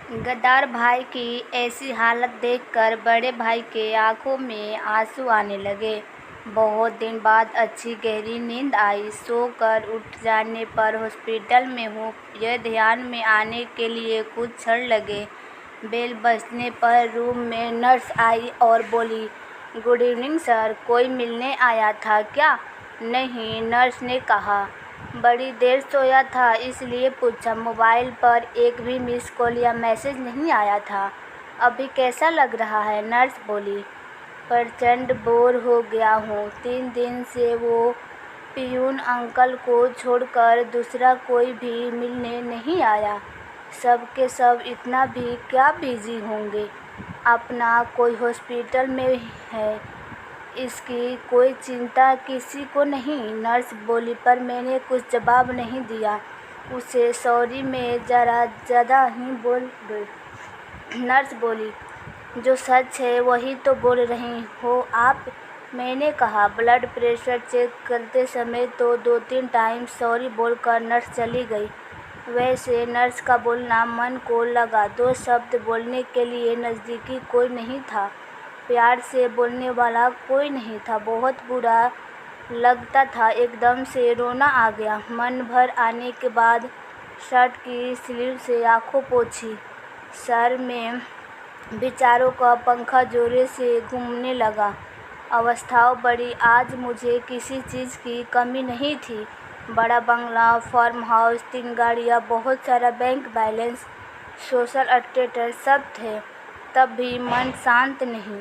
गद्दार भाई की ऐसी हालत देखकर बड़े भाई के आंखों में आंसू आने लगे। बहुत दिन बाद अच्छी गहरी नींद आई। सोकर उठ जाने पर हॉस्पिटल में हूँ, यह ध्यान में आने के लिए कुछ क्षण लगे। बेल बजने पर रूम में नर्स आई और बोली, गुड इवनिंग सर, कोई मिलने आया था क्या? नहीं, नर्स ने कहा। बड़ी देर सोया था इसलिए पूछा। मोबाइल पर एक भी मिस कॉल या मैसेज नहीं आया था। अभी कैसा लग रहा है? नर्स बोली। प्रचंड बोर हो गया हूँ। 3 दिन से वो पियून अंकल को छोड़कर दूसरा कोई भी मिलने नहीं आया। सब के सब इतना भी क्या बिजी होंगे। अपना कोई हॉस्पिटल में है, इसकी कोई चिंता किसी को नहीं। नर्स बोली, पर मैंने कुछ जवाब नहीं दिया उसे। सॉरी, मैं ज़रा ज़्यादा ही बोल गई। नर्स बोली, जो सच है वही तो बोल रही हो आप। मैंने कहा। ब्लड प्रेशर चेक करते समय तो 2-3 टाइम सॉरी बोलकर नर्स चली गई। वैसे नर्स का बोलना मन को लगा। 2 शब्द बोलने के लिए नज़दीकी कोई नहीं था, प्यार से बोलने वाला कोई नहीं था। बहुत बुरा लगता था। एकदम से रोना आ गया। मन भर आने के बाद शर्ट की स्लीव से आंखों पोंछी। सर में विचारों का पंखा जोरों से घूमने लगा। अवस्थाओं बढ़ी। आज मुझे किसी चीज़ की कमी नहीं थी। बड़ा बंगला, फार्म हाउस, 3 गाड़ियाँ, बहुत सारा बैंक बैलेंस, सोशल स्टेटस सब थे। तब भी मन शांत नहीं।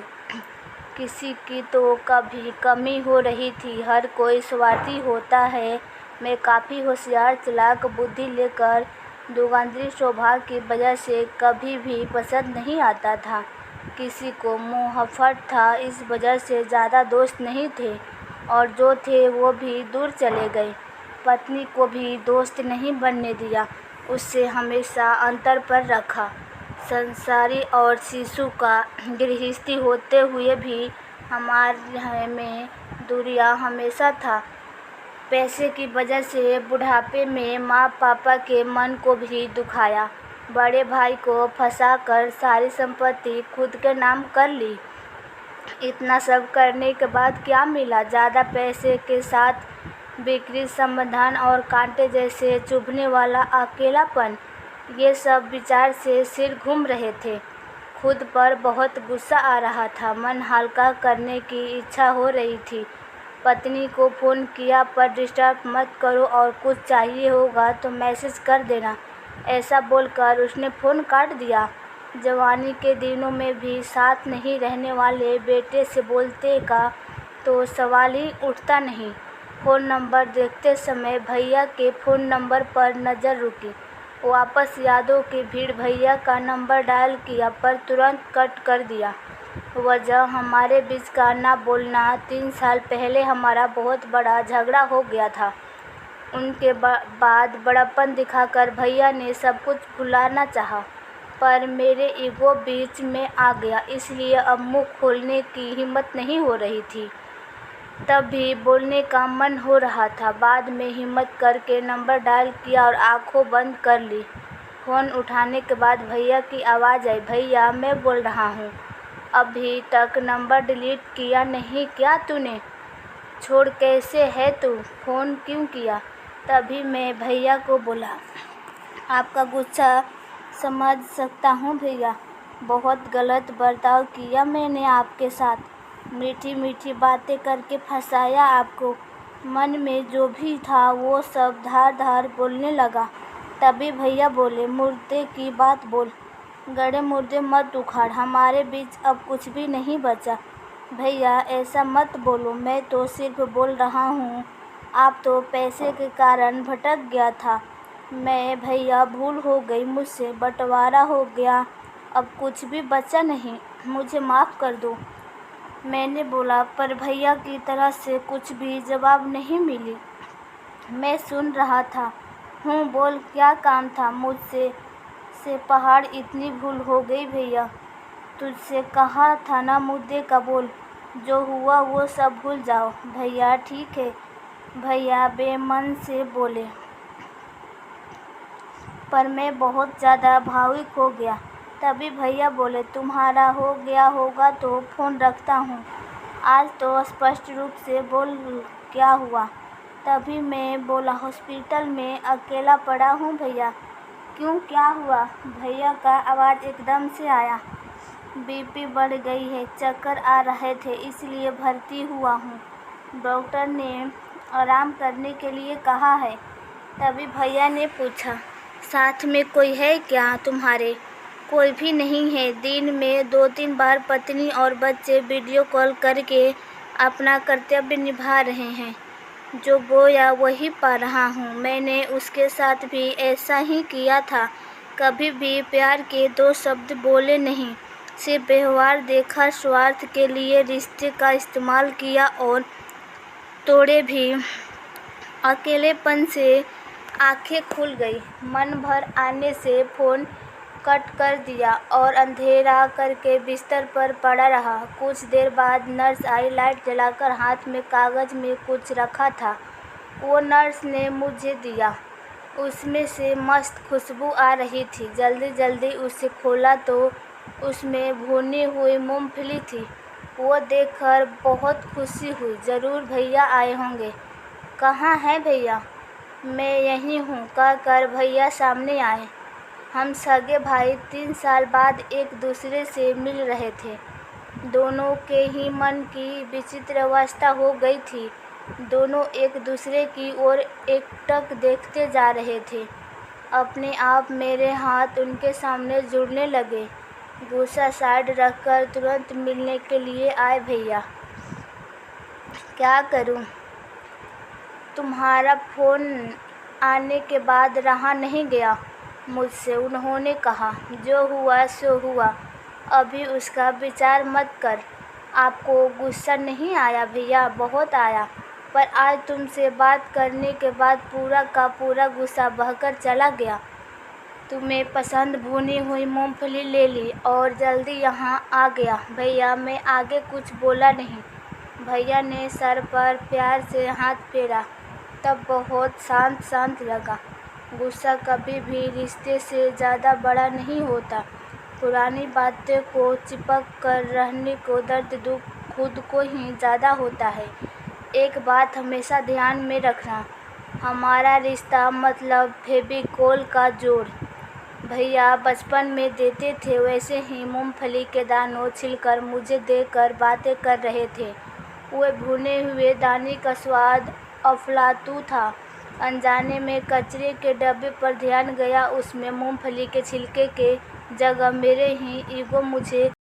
किसी की तो कभी कमी हो रही थी। हर कोई स्वार्थी होता है। मैं काफ़ी होशियार, चालाक, बुद्धि लेकर दुगांतरी स्वभाव की वजह से कभी भी पसंद नहीं आता था। किसी को मुहब्बत था, इस वजह से ज़्यादा दोस्त नहीं थे, और जो थे वो भी दूर चले गए। पत्नी को भी दोस्त नहीं बनने दिया, उससे हमेशा अंतर पर रखा। संसारी और शिशु का गृहस्थी होते हुए भी हमारे में दूरियां हमेशा था। पैसे की वजह से बुढ़ापे में माँ पापा के मन को भी दुखाया। बड़े भाई को फंसाकर सारी संपत्ति खुद के नाम कर ली। इतना सब करने के बाद क्या मिला? ज़्यादा पैसे के साथ बिक्री, समाधान और कांटे जैसे चुभने वाला अकेलापन। ये सब विचार से सिर घूम रहे थे। खुद पर बहुत गुस्सा आ रहा था। मन हल्का करने की इच्छा हो रही थी। पत्नी को फ़ोन किया, पर डिस्टर्ब मत करो और कुछ चाहिए होगा तो मैसेज कर देना, ऐसा बोलकर उसने फ़ोन काट दिया। जवानी के दिनों में भी साथ नहीं रहने वाले बेटे से बोलते का तो सवाल ही उठता नहीं। फ़ोन नंबर देखते समय भैया के फ़ोन नंबर पर नज़र रुकी। वापस यादों की भीड़। भैया का नंबर डायल किया, पर तुरंत कट कर दिया। वजह हमारे बीच का ना बोलना। 3 साल पहले हमारा बहुत बड़ा झगड़ा हो गया था। उनके बाद बड़प्पन दिखाकर भैया ने सब कुछ भुलाना चाहा, पर मेरे ईगो बीच में आ गया, इसलिए अब मुँह खोलने की हिम्मत नहीं हो रही थी। तब भी बोलने का मन हो रहा था। बाद में हिम्मत करके नंबर डायल किया और आंखों बंद कर ली। फ़ोन उठाने के बाद भैया की आवाज़ आई, भैया मैं बोल रहा हूँ। अभी तक नंबर डिलीट किया नहीं क्या तूने? छोड़, कैसे है तू? फ़ोन क्यों किया? तभी मैं भैया को बोला, आपका गुस्सा समझ सकता हूँ भैया, बहुत गलत बर्ताव किया मैंने आपके साथ। मीठी मीठी बातें करके फंसाया आपको। मन में जो भी था वो सब धार धार बोलने लगा। तभी भैया बोले, मुर्दे की बात बोल, गड़े मुर्दे मत उखाड़, हमारे बीच अब कुछ भी नहीं बचा। भैया ऐसा मत बोलो, मैं तो सिर्फ बोल रहा हूँ, आप तो पैसे के कारण भटक गया था। मैं भैया भूल हो गई मुझसे, बंटवारा हो गया, अब कुछ भी बचा नहीं, मुझे माफ़ कर दो। मैंने बोला, पर भैया की तरफ से कुछ भी जवाब नहीं मिली। मैं सुन रहा था। हूँ, बोल, क्या काम था? मुझसे से पहाड़ इतनी भूल हो गई भैया। तुझसे कहा था ना, मुद्दे का बोल, जो हुआ वो सब भूल जाओ। भैया ठीक है, भैया बेमन से बोले, पर मैं बहुत ज़्यादा भावुक हो गया। तभी भैया बोले, तुम्हारा हो गया होगा तो फ़ोन रखता हूँ, आज तो स्पष्ट रूप से बोल क्या हुआ। तभी मैं बोला, हॉस्पिटल में अकेला पड़ा हूँ भैया। क्यों, क्या हुआ? भैया का आवाज़ एकदम से आया, बीपी बढ़ गई है, चक्कर आ रहे थे, इसलिए भर्ती हुआ हूँ। डॉक्टर ने आराम करने के लिए कहा है। तभी भैया ने पूछा, साथ में कोई है क्या तुम्हारे? कोई भी नहीं है। दिन में 2-3 बार पत्नी और बच्चे वीडियो कॉल करके अपना कर्तव्य निभा रहे हैं। जो बोया वही पा रहा हूँ। मैंने उसके साथ भी ऐसा ही किया था। कभी भी प्यार के 2 शब्द बोले नहीं, सिर्फ व्यवहार देखा, स्वार्थ के लिए रिश्ते का इस्तेमाल किया और तोड़े भी। अकेलेपन से आंखें खुल गई। मन भर आने से फ़ोन कट कर दिया और अंधेरा करके बिस्तर पर पड़ा रहा। कुछ देर बाद नर्स आई, लाइट जलाकर। हाथ में कागज़ में कुछ रखा था, वो नर्स ने मुझे दिया। उसमें से मस्त खुशबू आ रही थी। जल्दी जल्दी उसे खोला तो उसमें भुनी हुई मूंगफली थी। वो देखकर बहुत खुशी हुई। ज़रूर भैया आए होंगे। कहाँ हैं भैया? मैं यहीं हूँ, कहकर भैया सामने आए। हम सगे भाई 3 साल बाद एक दूसरे से मिल रहे थे। दोनों के ही मन की विचित्र अवस्था हो गई थी। दोनों एक दूसरे की ओर एकटक देखते जा रहे थे। अपने आप मेरे हाथ उनके सामने जुड़ने लगे। गुस्सा साइड रखकर तुरंत मिलने के लिए आए भैया। क्या करूं? तुम्हारा फ़ोन आने के बाद रहा नहीं गया मुझसे। उन्होंने कहा, जो हुआ सो हुआ, अभी उसका विचार मत कर। आपको गुस्सा नहीं आया भैया? बहुत आया, पर आज तुमसे बात करने के बाद पूरा का पूरा गुस्सा बहकर चला गया। तुम्हें पसंद भुनी हुई मूंगफली ले ली और जल्दी यहाँ आ गया। भैया, मैं आगे कुछ बोला नहीं। भैया ने सर पर प्यार से हाथ फेरा। तब बहुत शांत लगा। गुस्सा कभी भी रिश्ते से ज़्यादा बड़ा नहीं होता। पुरानी बातों को चिपक कर रहने को दर्द दुख खुद को ही ज़्यादा होता है। एक बात हमेशा ध्यान में रखना, हमारा रिश्ता मतलब फेविकोल का जोड़। भैया बचपन में देते थे, वैसे ही मूंगफली के दानों छिलकर मुझे देकर बातें कर रहे थे। वे भुने हुए दाने का स्वाद अफलातू था। अनजाने में कचरे के डब्बे पर ध्यान गया। उसमें मूंगफली के छिलके के जगह मेरे ही ईगो मुझे